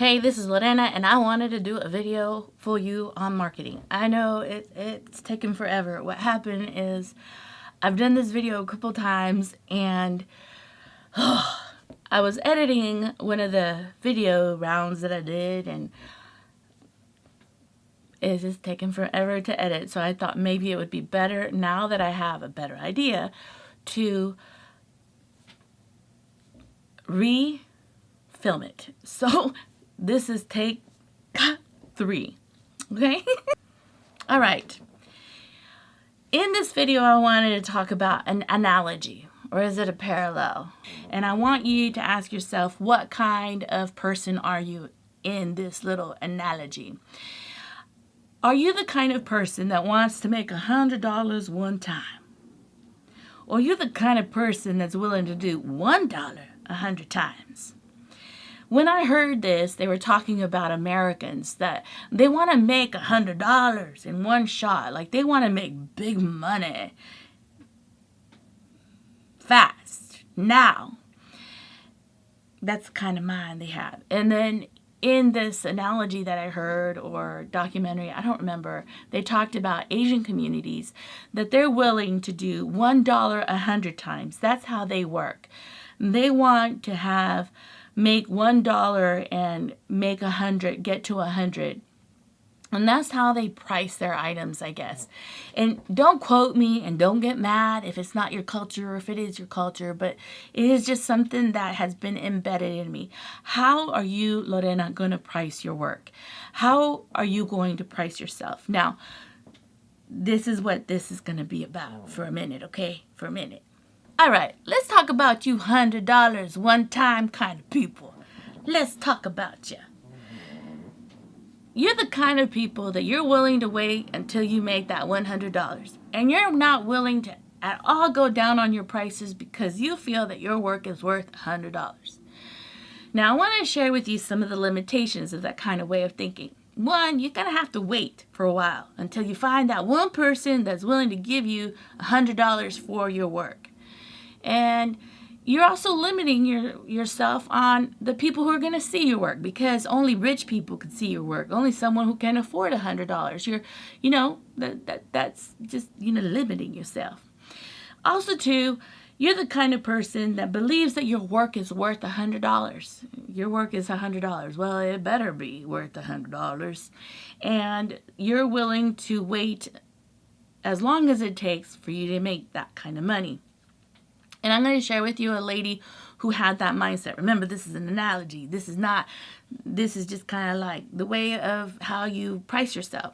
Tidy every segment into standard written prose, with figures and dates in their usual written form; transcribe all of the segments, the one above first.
Hey, this is Lorena, and I wanted to do a video for you on marketing. I know it's taken forever. What happened is I've done this video a couple times, and I was editing one of the video rounds that I did, and it's just taken forever to edit. So I thought maybe it would be better, now that I have a better idea, to re-film it. So this is take 3, okay? All right. In this video, I wanted to talk about an analogy, or is it a parallel? And I want you to ask yourself, what kind of person are you in this little analogy? Are you the kind of person that wants to make $100 one time? Or are you the kind of person that's willing to do $1 100 times? When I heard this, they were talking about Americans that they want to make $100 in one shot. Like, they want to make big money fast, now. That's the kind of mind they have. And then in this analogy that I heard, or documentary, I don't remember, they talked about Asian communities that they're willing to do $1 100 times. That's how they work. They want to make $1 and make 100, get to 100. And that's how they price their items, I guess. And don't quote me and don't get mad if it's not your culture or if it is your culture, but it is just something that has been embedded in me. How are you, Lorena, going to price your work? How are you going to price yourself? Now, this is what this is going to be about for a minute, okay? For a minute. All right, let's talk about you $100 one-time kind of people. Let's talk about you. You're the kind of people that you're willing to wait until you make that $100. And you're not willing to at all go down on your prices because you feel that your work is worth $100. Now, I want to share with you some of the limitations of that kind of way of thinking. One, you're going to have to wait for a while until you find that one person that's willing to give you $100 for your work. And you're also limiting yourself on the people who are going to see your work, because only rich people can see your work. Only someone who can afford $100. That's just, limiting yourself. Also, too, you're the kind of person that believes that your work is worth $100. Your work is $100. Well, it better be worth $100. And you're willing to wait as long as it takes for you to make that kind of money. And I'm going to share with you a lady who had that mindset. Remember, this is an analogy. This is just kind of like the way of how you price yourself.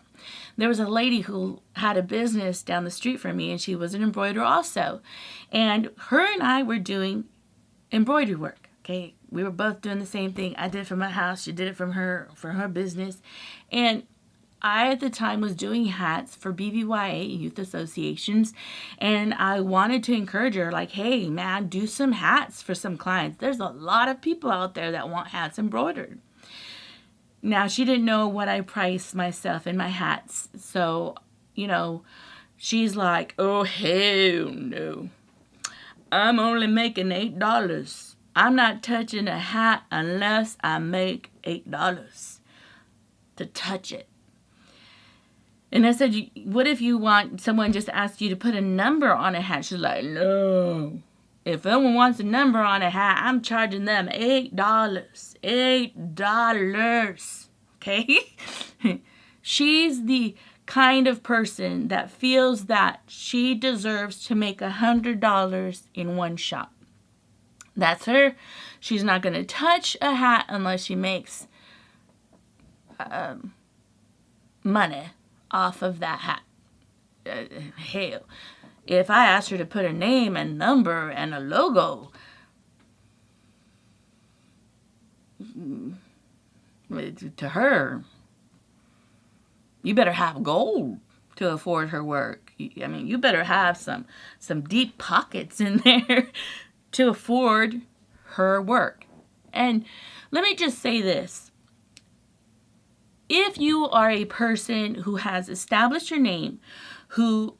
There was a lady who had a business down the street from me, and she was an embroiderer also. And her and I were doing embroidery work, okay? We were both doing the same thing. I did it from my house. She did it from her, for her business. And I, at the time, was doing hats for BBYA, youth associations, and I wanted to encourage her, like, hey, man, do some hats for some clients. There's a lot of people out there that want hats embroidered. Now, she didn't know what I priced myself in my hats, so, she's like, oh, hell no. I'm only making $8. I'm not touching a hat unless I make $8 to touch it. And I said, what if you want someone just asked you to put a number on a hat? She's like, no. If someone wants a number on a hat, I'm charging them $8. $8. Okay? She's the kind of person that feels that she deserves to make $100 in one shot. That's her. She's not going to touch a hat unless she makes money off of that hat. Hell, if I asked her to put a name and number and a logo, to her, you better have gold to afford her work. You better have some deep pockets in there to afford her work. And let me just say this. If you are a person who has established your name, who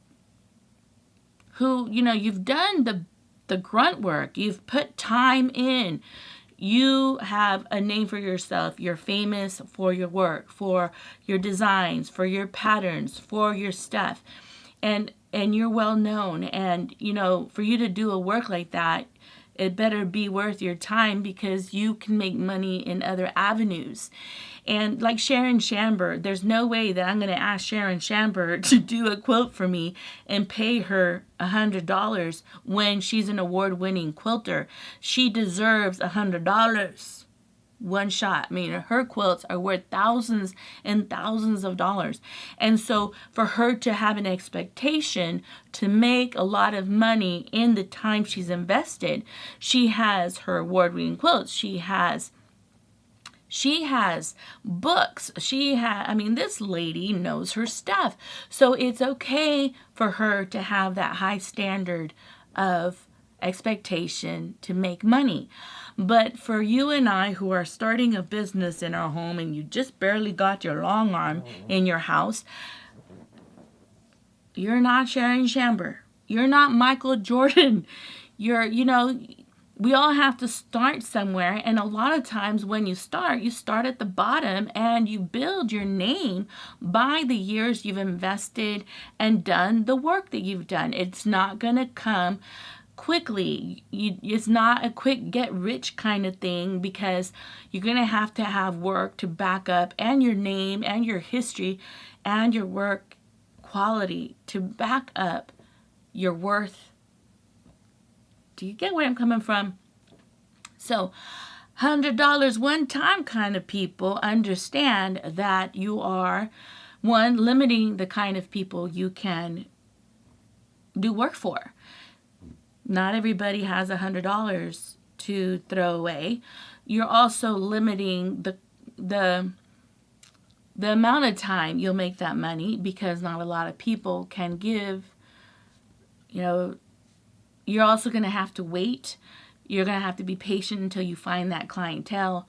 you've done the grunt work, you've put time in, you have a name for yourself. You're famous for your work, for your designs, for your patterns, for your stuff. And you're well known. And, for you to do a work like that, it better be worth your time because you can make money in other avenues. And like Sharon Shamber, there's no way that I'm going to ask Sharon Shamber to do a quilt for me and pay her $100 when she's an award-winning quilter. She deserves $100. One shot. I mean, her quilts are worth thousands and thousands of dollars. And so for her to have an expectation to make a lot of money in the time she's invested, she has her award-winning quilts. She has books. This lady knows her stuff. So it's okay for her to have that high standard of expectation to make money. But for you and I who are starting a business in our home and you just barely got your long arm in your house, you're not Sharon Shamber. You're not Michael Jordan. We all have to start somewhere. And a lot of times when you start at the bottom and you build your name by the years you've invested and done the work that you've done. It's not going to come quickly. It's not a quick get rich kind of thing because you're going to have work to back up and your name and your history and your work quality to back up your worth. Do you get where I'm coming from? So $100 one time kind of people understand that you are, one, limiting the kind of people you can do work for. Not everybody has $100 to throw away. You're also limiting the amount of time you'll make that money because not a lot of people can give. You're also going to have to wait. You're going to have to be patient until you find that clientele.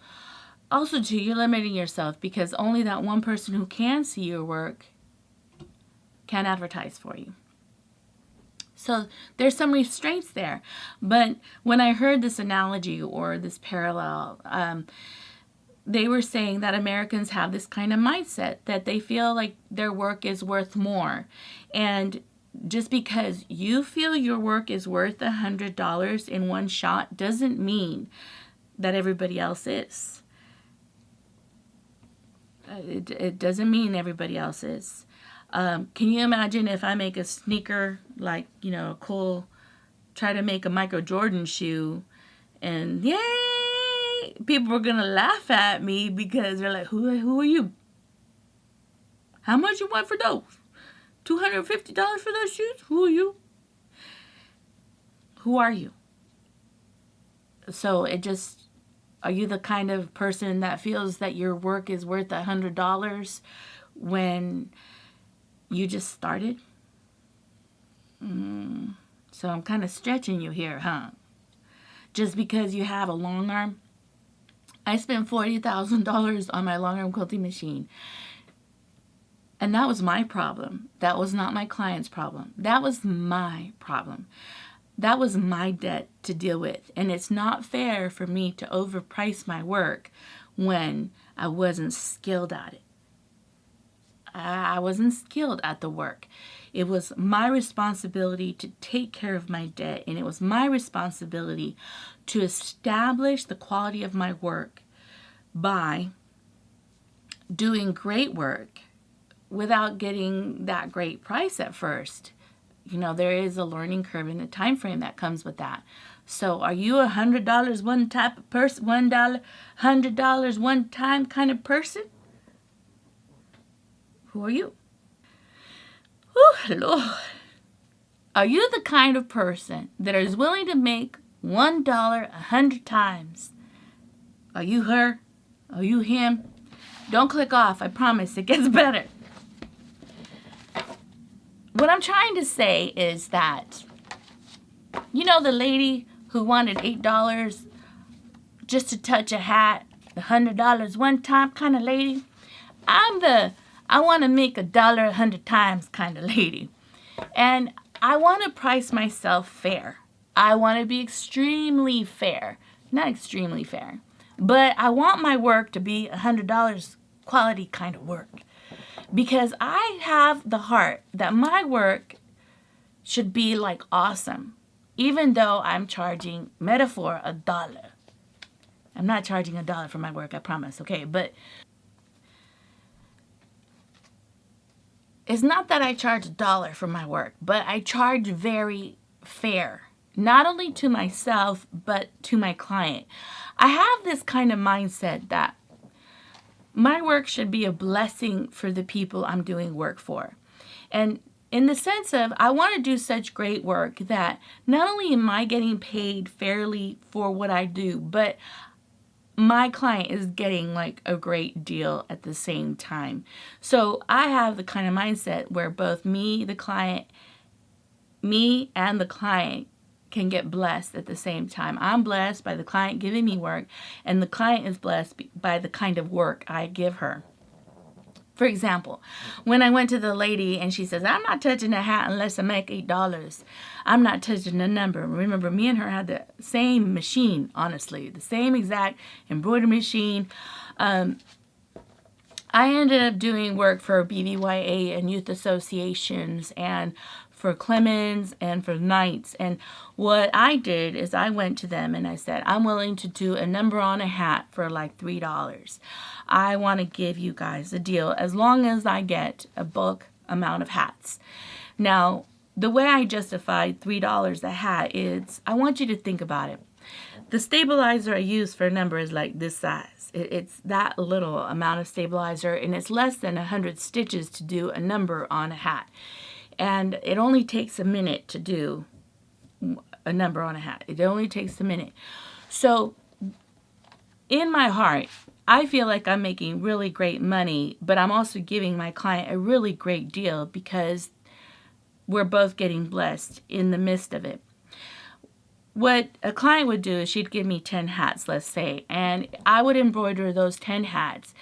Also, too, you're limiting yourself because only that one person who can see your work can advertise for you. So there's some restraints there. But when I heard this analogy or this parallel, they were saying that Americans have this kind of mindset that they feel like their work is worth more. And just because you feel your work is worth $100 in one shot doesn't mean that everybody else is. It doesn't mean everybody else is. Can you imagine if I make a sneaker like, cool, try to make a Michael Jordan shoe and yay, people are going to laugh at me because they're like, who are you? How much you want for those? $250 for those shoes? Who are you? Who are you? So are you the kind of person that feels that your work is worth $100 when you just started? So I'm kind of stretching you here, huh? Just because you have a long arm. I spent $40,000 on my long arm quilting machine. And that was my problem. That was not my client's problem. That was my problem. That was my debt to deal with. And it's not fair for me to overprice my work when I wasn't skilled at it. I wasn't skilled at the work. It was my responsibility to take care of my debt, and it was my responsibility to establish the quality of my work by doing great work without getting that great price at first. There is a learning curve and a time frame that comes with that. So are you $100 one type of person, $100 one time kind of person? Who are you? Oh, Lord. Are you the kind of person that is willing to make $1 100 times? Are you her? Are you him? Don't click off. I promise it gets better. What I'm trying to say is that, the lady who wanted $8 just to touch a hat, $100 one time kind of lady? I want to make $1 100 times kind of lady. And I want to price myself fair. I want to be extremely fair. Not extremely fair. But I want my work to be $100 quality kind of work, because I have the heart that my work should be like awesome, even though I'm charging metaphor $1. I'm not charging $1 for my work, I promise, okay? But it's not that I charge $1 for my work, but I charge very fair, not only to myself, but to my client. I have this kind of mindset that my work should be a blessing for the people I'm doing work for. And in the sense of, I want to do such great work that not only am I getting paid fairly for what I do, but my client is getting like a great deal at the same time. So I have the kind of mindset where both me and the client can get blessed at the same time. I'm blessed by the client giving me work, and the client is blessed by the kind of work I give her. For example, when I went to the lady and she says, I'm not touching a hat unless I make $8. I'm not touching the number. Remember, me and her had the same machine, honestly, the same exact embroidery machine. I ended up doing work for BBYA and youth associations and for Clemens and for Knights. And what I did is I went to them and I said, I'm willing to do a number on a hat for like $3. I want to give you guys a deal as long as I get a bulk amount of hats. Now, the way I justified $3 a hat is, I want you to think about it. The stabilizer I use for a number is like this size. It's that little amount of stabilizer, and it's less than 100 stitches to do a number on a hat. And it only takes a minute to do a number on a hat. It only takes a minute. So in my heart, I feel like I'm making really great money, but I'm also giving my client a really great deal because we're both getting blessed in the midst of it. What a client would do is she'd give me 10 hats, let's say, and I would embroider those 10 hats.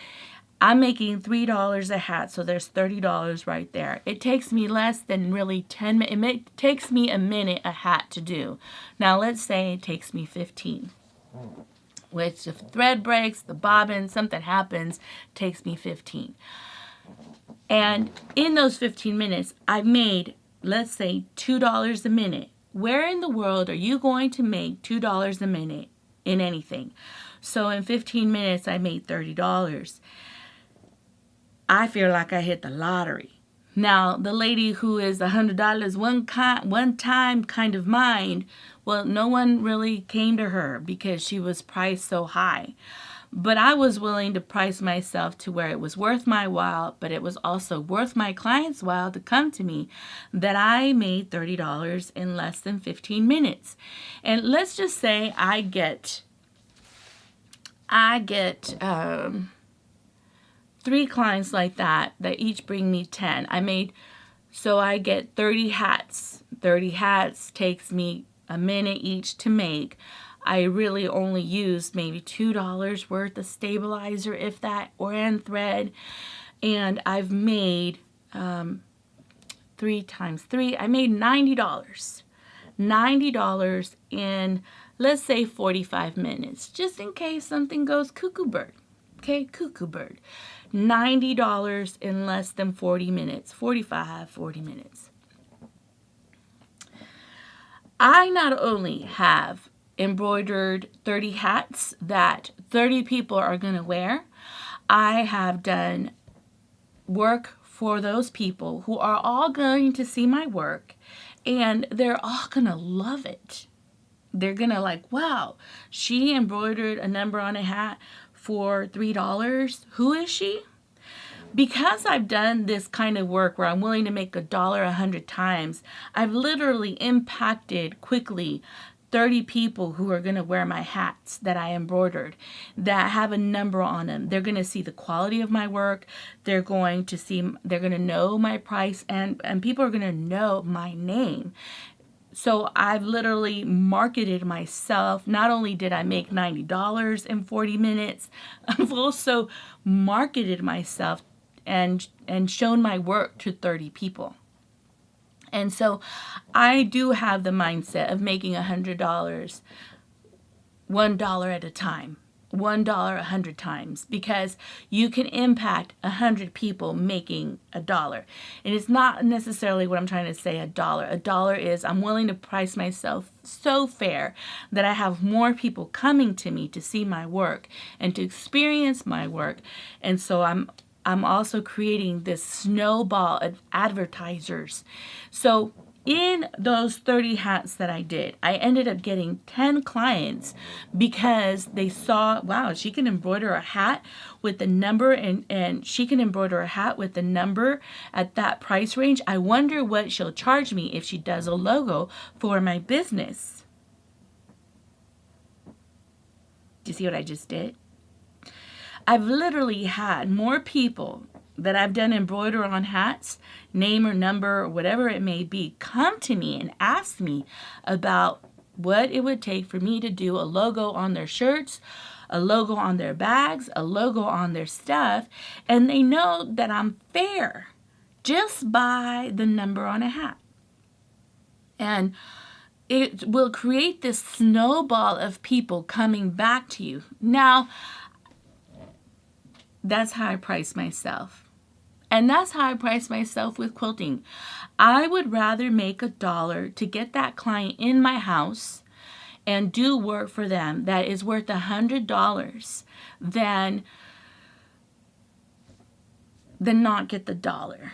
I'm making $3 a hat, so there's $30 right there. It takes me less than really 10 minutes. It takes me a minute a hat to do. Now, let's say it takes me 15. Which, if thread breaks, the bobbin, something happens, takes me 15. And in those 15 minutes, I've made, let's say, $2 a minute. Where in the world are you going to make $2 a minute in anything? So in 15 minutes, I made $30. I feel like I hit the lottery. Now, the lady who is $100 one time kind of mind, well, no one really came to her because she was priced so high. But I was willing to price myself to where it was worth my while, but it was also worth my client's while to come to me, that I made $30 in less than 15 minutes. And let's just say I get 3 clients like that each bring me 10. So I get 30 hats. 30 hats takes me a minute each to make. I really only used maybe $2 worth of stabilizer, if that, or and thread. And I've made 3 times 3. I made $90. $90 in, let's say, 45 minutes, just in case something goes cuckoo bird. Okay, cuckoo bird. $90 in less than 40 minutes, 40 minutes. I not only have embroidered 30 hats that 30 people are going to wear, I have done work for those people who are all going to see my work, and they're all going to love it. They're going to like, wow, she embroidered a number on a hat for $3. Who is she? Because I've done this kind of work where I'm willing to make $1 100 times, I've literally impacted quickly 30 people who are going to wear my hats that I embroidered that have a number on them. They're going to see the quality of my work. They're going to know my price, and people are going to know my name. So I've literally marketed myself. Not only did I make $90 in 40 minutes, I've also marketed myself and shown my work to 30 people. And so I do have the mindset of making $100 $1 at a time. $1 100 times, because you can impact 100 people making $1. And it's not necessarily what I'm trying to say, $1. $1 is I'm willing to price myself so fair that I have more people coming to me to see my work and to experience my work. And so I'm also creating this snowball of advertisers. So in those 30 hats that I did, I ended up getting 10 clients because they saw, wow, she can embroider a hat with the number, and she can embroider a hat with the number at that price range. I wonder what she'll charge me if she does a logo for my business. Do you see what I just did? I've literally had more people that I've done embroider on hats, name or number or whatever it may be, come to me and ask me about what it would take for me to do a logo on their shirts, a logo on their bags, a logo on their stuff, and they know that I'm fair just by the number on a hat. And it will create this snowball of people coming back to you. Now, that's how I price myself. And that's how I price myself with quilting. I would rather make $1 to get that client in my house and do work for them that is worth $100 than not get the $1.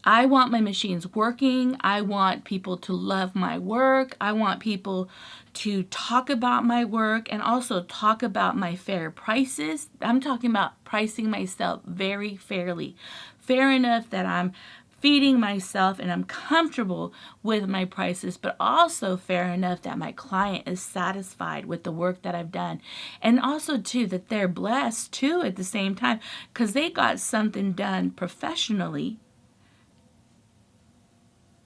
I want my machines working. I want people to love my work. I want people to talk about my work and also talk about my fair prices. I'm talking about pricing myself very fairly. Fair enough that I'm feeding myself and I'm comfortable with my prices, but also fair enough that my client is satisfied with the work that I've done. And also, too, that they're blessed, too, at the same time, because they got something done professionally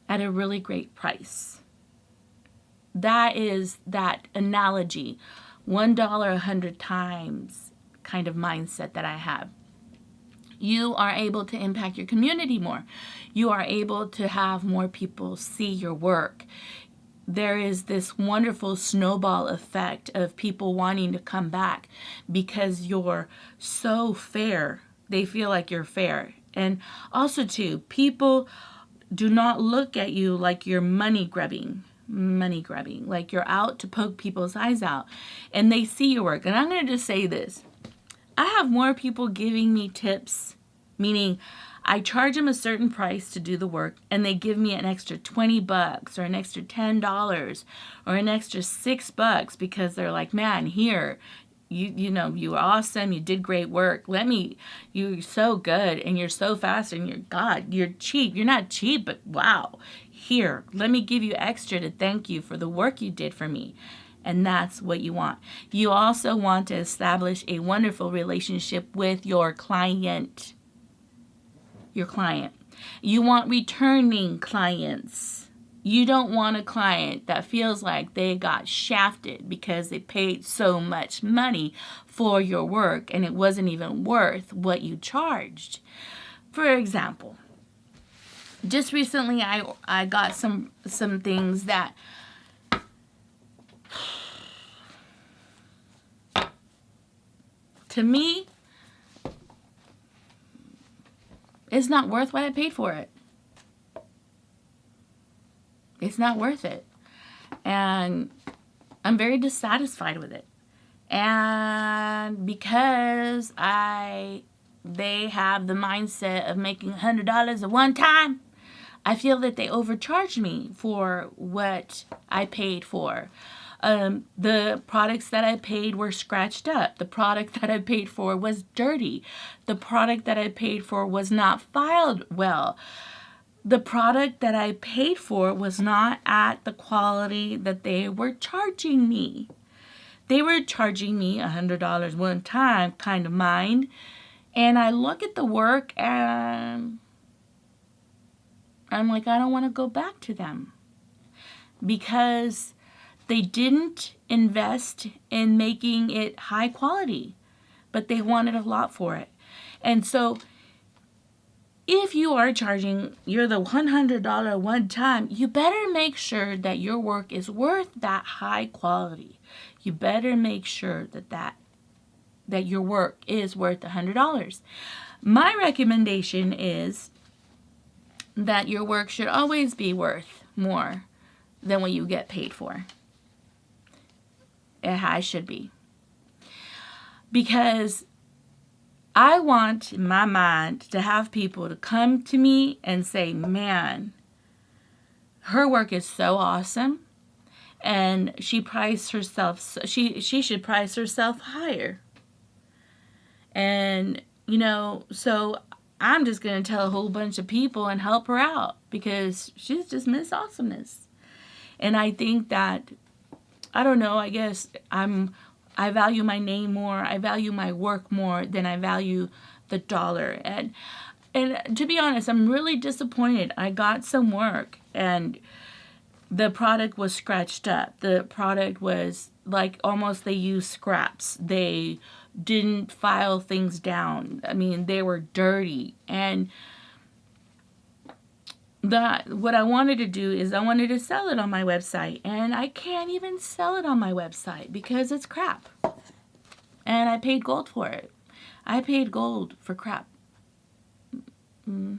at a really great price. That is that analogy, $1 100 times kind of mindset that I have. You are able to impact your community more. You are able to have more people see your work. There is this wonderful snowball effect of people wanting to come back because you're so fair. They feel like you're fair. And also, too, people do not look at you like you're money grubbing, like you're out to poke people's eyes out, and they see your work. And I'm going to just say this. I have more people giving me tips, meaning I charge them a certain price to do the work, and they give me an extra $20 or an extra $10 or an extra $6 because they're like, man, here, you know, you were awesome. You did great work. You're so good and you're so fast and you're cheap. You're not cheap, but wow. Here, let me give you extra to thank you for the work you did for me. And that's what you want. You also want to establish a wonderful relationship with your client. You want returning clients. You don't want a client that feels like they got shafted because they paid so much money for your work and it wasn't even worth what you charged. For example, just recently I got some things that to me, it's not worth what I paid for it. It's not worth it. And I'm very dissatisfied with it. And because they have the mindset of making $100 at one time, I feel that they overcharged me for what I paid for. The products that I paid were scratched up. The product that I paid for was dirty. The product that I paid for was not filed well. The product that I paid for was not at the quality that they were charging me. They were charging me $100 one time kind of mind. And I look at the work and I'm like, I don't want to go back to them. Because they didn't invest in making it high quality. But they wanted a lot for it. And so if you are charging, you're the $100 one time, you better make sure that your work is worth that high quality. You better make sure that your work is worth $100. My recommendation is that your work should always be worth more than what you get paid for. It should be. Because I want in my mind to have people to come to me and say, man, her work is so awesome, and she priced herself, she should price herself higher. And, so I'm just going to tell a whole bunch of people and help her out because she's just Miss Awesomeness. And I think that, I don't know, I guess I value my name more, I value my work more than I value the dollar. And to be honest, I'm really disappointed. I got some work and the product was scratched up. The product was like almost they used scraps. They didn't file things down. I mean, they were dirty. And what I wanted to do is I wanted to sell it on my website, and I can't even sell it on my website because it's crap. And I paid gold for it. I paid gold for crap. And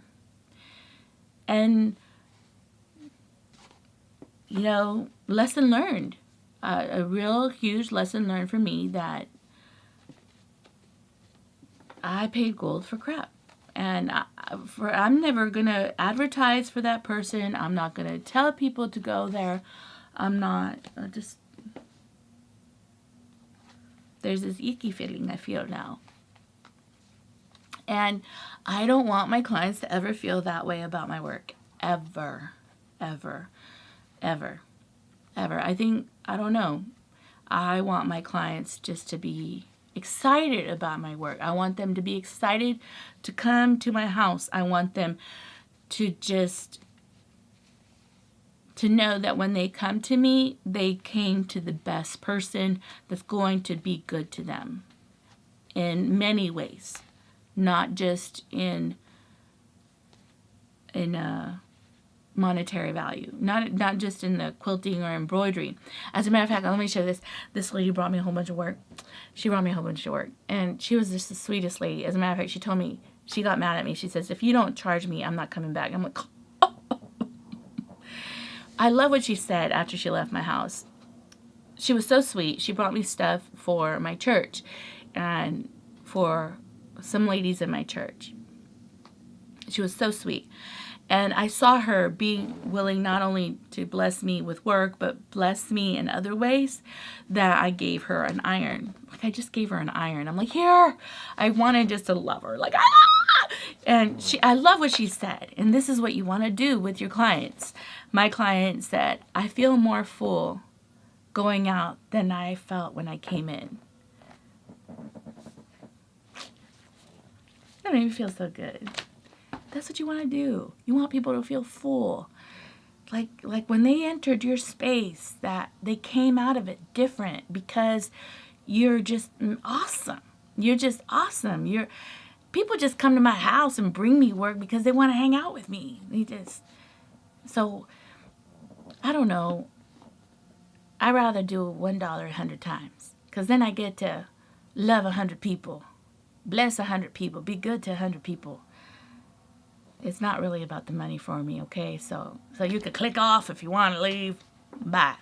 lesson learned. A real huge lesson learned for me that I paid gold for crap. And I'm never going to advertise for that person. I'm not going to tell people to go there. I'm not, there's this icky feeling I feel now. And I don't want my clients to ever feel that way about my work. Ever. Ever. Ever. Ever. I don't know. I want my clients just to be excited about my work. I want them to be excited to come to my house. I want them to know that when they come to me, they came to the best person that's going to be good to them in many ways, not just in monetary value, not just in the quilting or embroidery. As a matter of fact, let me show this. This lady brought me a whole bunch of work. She brought me a whole bunch of work, and she was just the sweetest lady. As a matter of fact, she told me, she got mad at me. She says, if you don't charge me, I'm not coming back. I'm like, oh. I love what she said after she left my house. She was so sweet. She brought me stuff for my church and for some ladies in my church. She was so sweet. And I saw her being willing not only to bless me with work, but bless me in other ways, that I gave her an iron. Like, I just gave her an iron. I'm like, here. I wanted just to love her. Like, ah! And I love what she said. And this is what you want to do with your clients. My client said, I feel more full going out than I felt when I came in. That made me feel so good. That's what you want to do. You want people to feel full. Like when they entered your space, that they came out of it different because you're just awesome. You're just awesome. People just come to my house and bring me work because they want to hang out with me. So I don't know. I'd rather do $1 100 times because then I get to love 100 people, bless 100 people, be good to 100 people. It's not really about the money for me, okay? So you could click off if you want to leave. Bye.